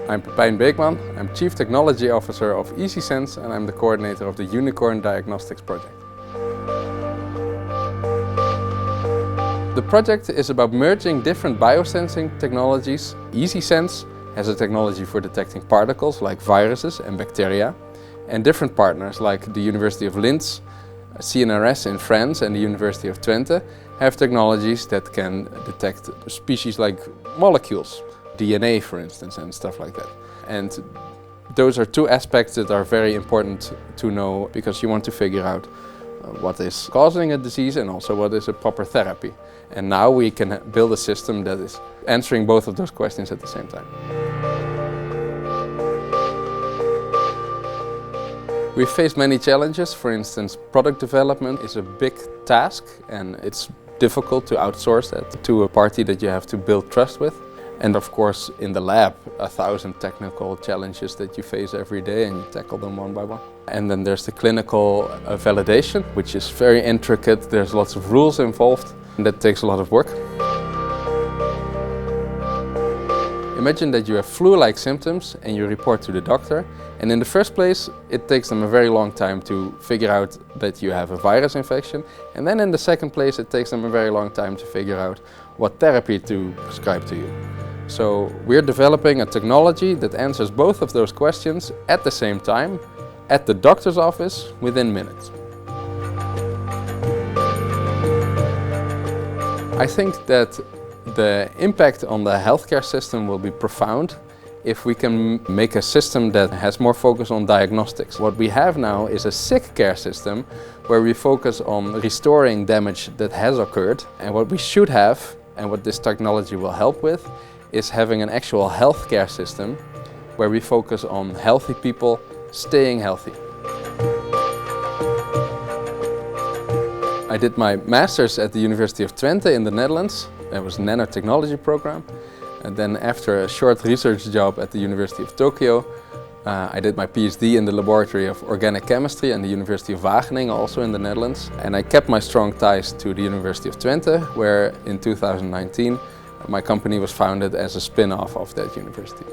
I'm Pepijn Beekman, I'm Chief Technology Officer of EasySense and I'm the coordinator of the Unicorn Diagnostics project. The project is about merging different biosensing technologies. EasySense has a technology for detecting particles like viruses and bacteria, and different partners like the University of Linz, CNRS in France and the University of Twente have technologies that can detect species like molecules, DNA for instance, and stuff like that. And those are two aspects that are very important to know because you want to figure out what is causing a disease and also what is a proper therapy. And now we can build a system that is answering both of those questions at the same time. We face many challenges. For instance, product development is a big task and it's difficult to outsource that to a party that you have to build trust with. And of course, in the lab, 1,000 technical challenges that you face every day and you tackle them one by one. And then there's the clinical validation, which is very intricate. There's lots of rules involved and that takes a lot of work. Imagine that you have flu-like symptoms and you report to the doctor, and in the first place it takes them a very long time to figure out that you have a virus infection, and then in the second place it takes them a very long time to figure out what therapy to prescribe to you. So we're developing a technology that answers both of those questions at the same time at the doctor's office within minutes. I think that the impact on the healthcare system will be profound if we can make a system that has more focus on diagnostics. What we have now is a sick care system where we focus on restoring damage that has occurred, and what we should have, and what this technology will help with, is having an actual healthcare system where we focus on healthy people staying healthy. I did my master's at the University of Twente in the Netherlands. It was a nanotechnology program. And then after a short research job at the University of Tokyo, I did my PhD in the laboratory of organic chemistry at the University of Wageningen, also in the Netherlands. And I kept my strong ties to the University of Twente, where in 2019 my company was founded as a spin-off of that university.